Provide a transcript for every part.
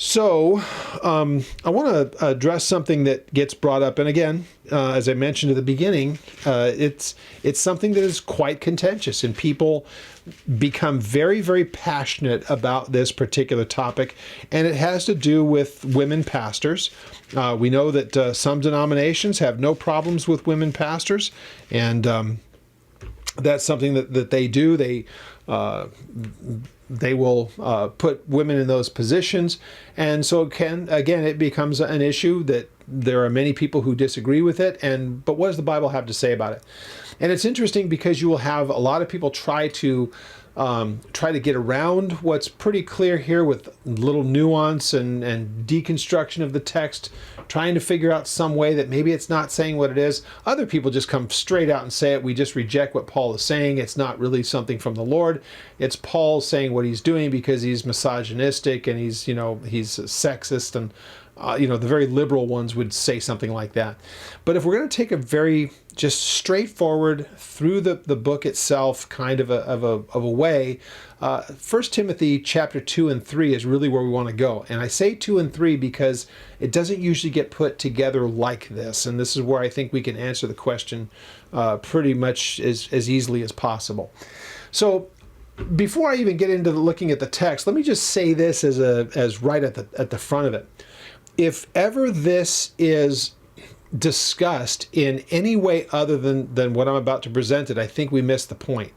So, I want to address something that gets brought up, and again, as I mentioned at the beginning, it's something that is quite contentious, and people become very, very passionate about this particular topic, and it has to do with women pastors. We know that some denominations have no problems with women pastors, and that's something that they do. They will put women in those positions. And so it becomes an issue that there are many people who disagree with it. But what does the Bible have to say about it? And it's interesting because you will have a lot of people try to get around what's pretty clear here with little nuance and deconstruction of the text, trying to figure out some way that maybe it's not saying what it is. Other people just come straight out and say it. We just reject what Paul is saying. It's not really something from the Lord. It's Paul saying what he's doing because he's misogynistic and he's sexist, and the very liberal ones would say something like that. But if we're going to take a very just straightforward through the book itself kind of a way, 1 Timothy chapter 2 and 3 is really where we want to go. And I say 2 and 3 because it doesn't usually get put together like this. And this is where I think we can answer the question pretty much as easily as possible. So before I even get into looking at the text, let me just say this as right at the front of it. If ever this is discussed in any way other than what I'm about to present it, I think we missed the point.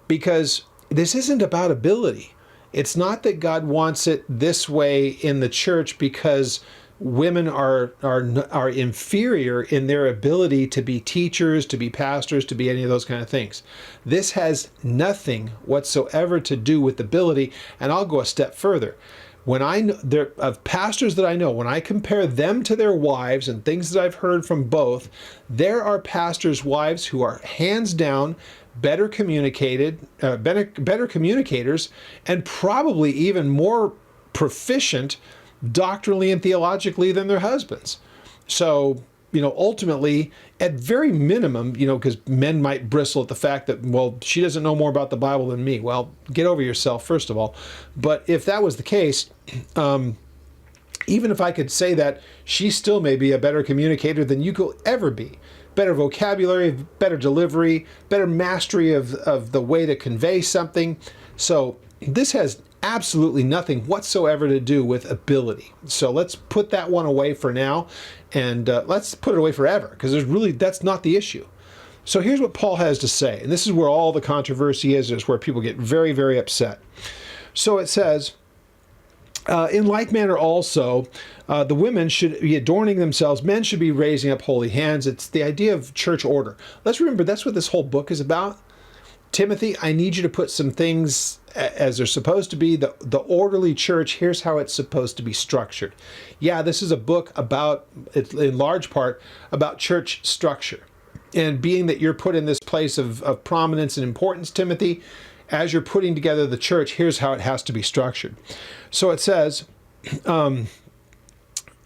Because this isn't about ability. It's not that God wants it this way in the church because women are inferior in their ability to be teachers, to be pastors, to be any of those kind of things. This has nothing whatsoever to do with ability, and I'll go a step further. Of pastors that I know, when I compare them to their wives and things that I've heard from both, there are pastors' wives who are hands down better communicators, and probably even more proficient doctrinally and theologically than their husbands. So, ultimately, at very minimum, because men might bristle at the fact that, well, she doesn't know more about the Bible than me. Well, get over yourself, first of all. But if that was the case, even if I could say that, she still may be a better communicator than you could ever be. Better vocabulary, better delivery, better mastery of the way to convey something. So this has absolutely nothing whatsoever to do with ability. So let's put that one away for now, and let's put it away forever, because that's not the issue. So here's what Paul has to say, and this is where all the controversy is where people get very, very upset. So it says, in like manner also, the women should be adorning themselves. Men should be raising up holy hands. It's the idea of church order. Let's remember that's what this whole book is about. Timothy, I need you to put some things as they're supposed to be. The orderly church, here's how it's supposed to be structured. Yeah, this is a book in large part, about church structure. And being that you're put in this place of prominence and importance, Timothy, as you're putting together the church, here's how it has to be structured. So it says,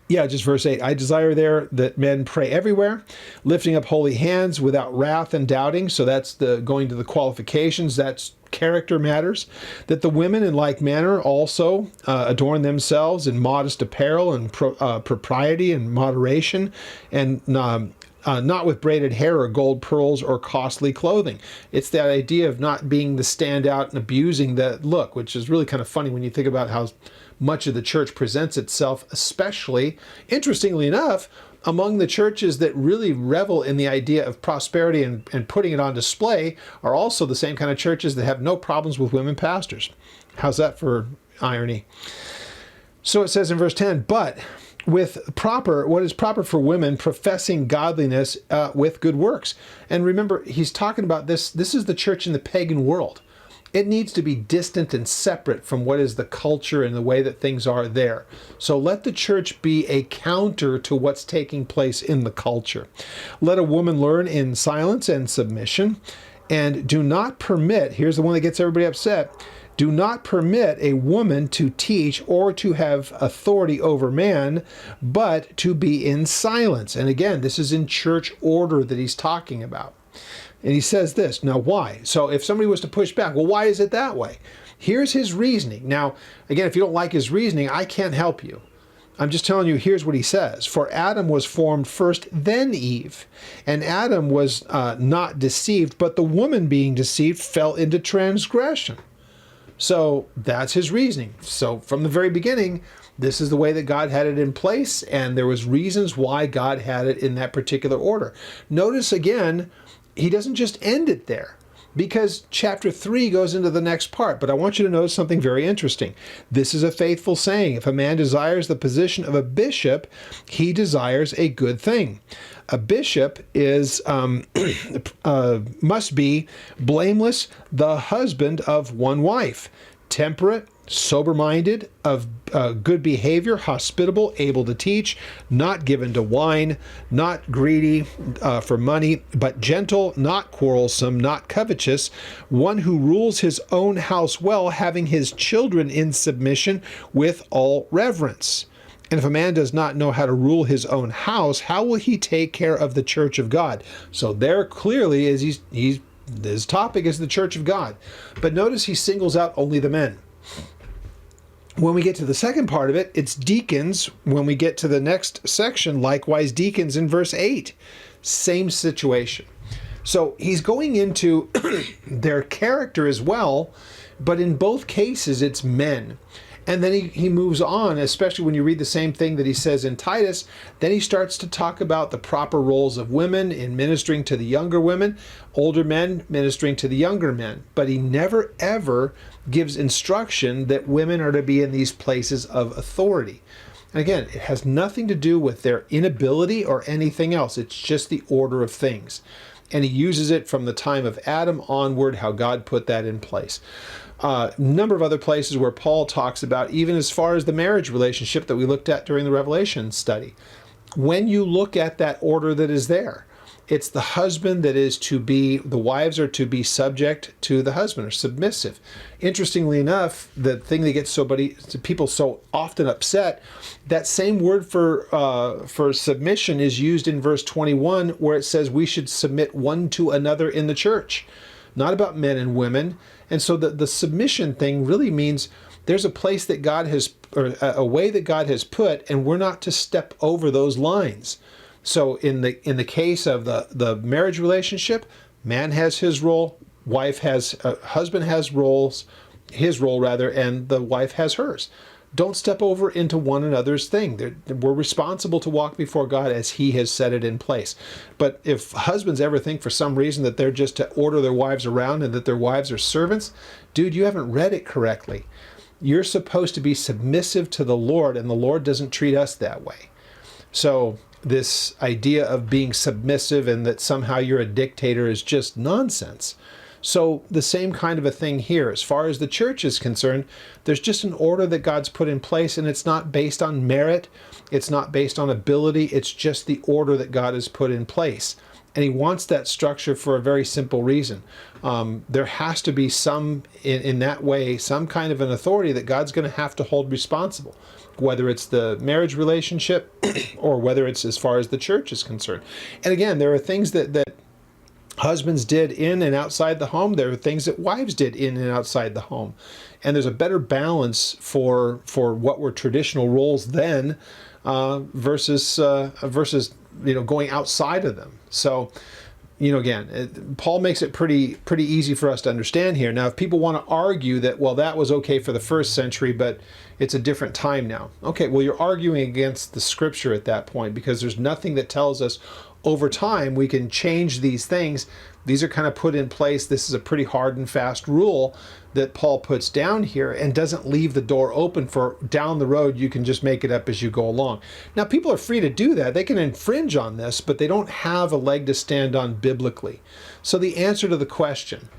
just verse 8, I desire there that men pray everywhere, lifting up holy hands without wrath and doubting. So that's going to the qualifications. That's character matters. That the women in like manner also adorn themselves in modest apparel and propriety and moderation, and not with braided hair or gold pearls or costly clothing. It's that idea of not being the standout and abusing that look, which is really kind of funny when you think about how much of the church presents itself, especially, interestingly enough, among the churches that really revel in the idea of prosperity and putting it on display are also the same kind of churches that have no problems with women pastors. How's that for irony? So it says in verse 10, but what is proper for women, professing godliness with good works. And remember, he's talking about this is the church in the pagan world. It needs to be distant and separate from what is the culture and the way that things are there. So let the church be a counter to what's taking place in the culture. Let a woman learn in silence and submission, and do not permit, here's the one that gets everybody upset, do not permit a woman to teach or to have authority over man, but to be in silence. And again, this is in church order that he's talking about. And he says this. Now, why? So if somebody was to push back, well, why is it that way? Here's his reasoning. Now, again, if you don't like his reasoning, I can't help you. I'm just telling you, here's what he says. For Adam was formed first, then Eve. And Adam was not deceived, but the woman being deceived fell into transgression. So that's his reasoning. So from the very beginning, this is the way that God had it in place, and there was reasons why God had it in that particular order. Notice again, he doesn't just end it there, because chapter 3 goes into the next part. But I want you to notice something very interesting. This is a faithful saying. If a man desires the position of a bishop, he desires a good thing. A bishop is must be blameless, the husband of one wife, temperate, sober-minded, of good behavior, hospitable, able to teach, not given to wine, not greedy for money, but gentle, not quarrelsome, not covetous, one who rules his own house well, having his children in submission with all reverence. And if a man does not know how to rule his own house, how will he take care of the church of God? So there clearly is his topic is the church of God. But notice he singles out only the men. When we get to the second part of it, it's deacons. When we get to the next section, likewise deacons in verse 8. Same situation. So he's going into their character as well, but in both cases it's men. And then he moves on, especially when you read the same thing that he says in Titus. Then he starts to talk about the proper roles of women in ministering to the younger women, older men ministering to the younger men. But he never, ever gives instruction that women are to be in these places of authority. And again, it has nothing to do with their inability or anything else. It's just the order of things. And he uses it from the time of Adam onward, how God put that in place. Number of other places where Paul talks about, even as far as the marriage relationship that we looked at during the Revelation study. When you look at that order that is there, it's the husband that is to be, the wives are to be subject to the husband, or submissive. Interestingly enough, the thing that gets people so often upset, that same word for submission is used in verse 21, where it says we should submit one to another in the church. Not about men and women. And so the submission thing really means there's a place that God has, or a way that God has put, and we're not to step over those lines. So in the case of the marriage relationship, man has his role, husband has his role rather, and the wife has hers. Don't step over into one another's thing. We're responsible to walk before God as he has set it in place. But if husbands ever think for some reason that they're just to order their wives around and that their wives are servants, dude, you haven't read it correctly. You're supposed to be submissive to the Lord, and the Lord doesn't treat us that way. So this idea of being submissive and that somehow you're a dictator is just nonsense. So the same kind of a thing here. As far as the church is concerned, there's just an order that God's put in place, and it's not based on merit. It's not based on ability. It's just the order that God has put in place. And he wants that structure for a very simple reason. There has to be some, in that way, some kind of an authority that God's going to have to hold responsible, whether it's the marriage relationship or whether it's as far as the church is concerned. And again, there are things that husbands did in and outside the home. There are things that wives did in and outside the home. And there's a better balance for what were traditional roles then versus going outside of them. So, again, Paul makes it pretty easy for us to understand here. Now, if people want to argue that, well, that was okay for the first century, but it's a different time now. Okay, well, you're arguing against the scripture at that point, because there's nothing that tells us over time we can change these things. These are kind of put in place. This is a pretty hard and fast rule that Paul puts down here, and doesn't leave the door open for down the road you can just make it up as you go along. Now, people are free to do that. They can infringe on this, but they don't have a leg to stand on biblically. So the answer to the question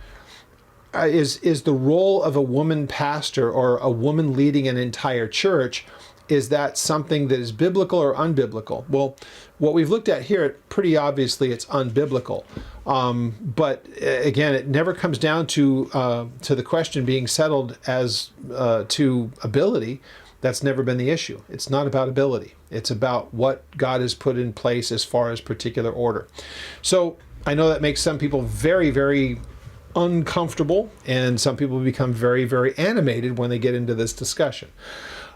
is the role of a woman pastor or a woman leading an entire church, is that something that is biblical or unbiblical? Well, what we've looked at here, pretty obviously it's unbiblical. But again, it never comes down to the question being settled as to ability. That's never been the issue. It's not about ability. It's about what God has put in place as far as particular order. So I know that makes some people very, very uncomfortable, and some people become very, very animated when they get into this discussion.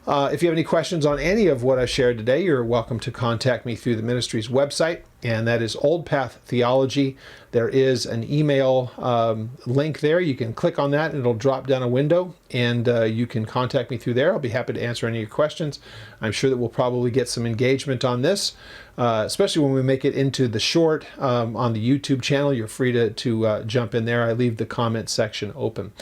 If you have any questions on any of what I shared today, you're welcome to contact me through the ministry's website, and that is Old Path Theology. There is an email link there. You can click on that and it'll drop down a window, and you can contact me through there. I'll be happy to answer any of your questions. I'm sure that we'll probably get some engagement on this, especially when we make it into the short on the YouTube channel. You're free to jump in there. I leave the comment section open.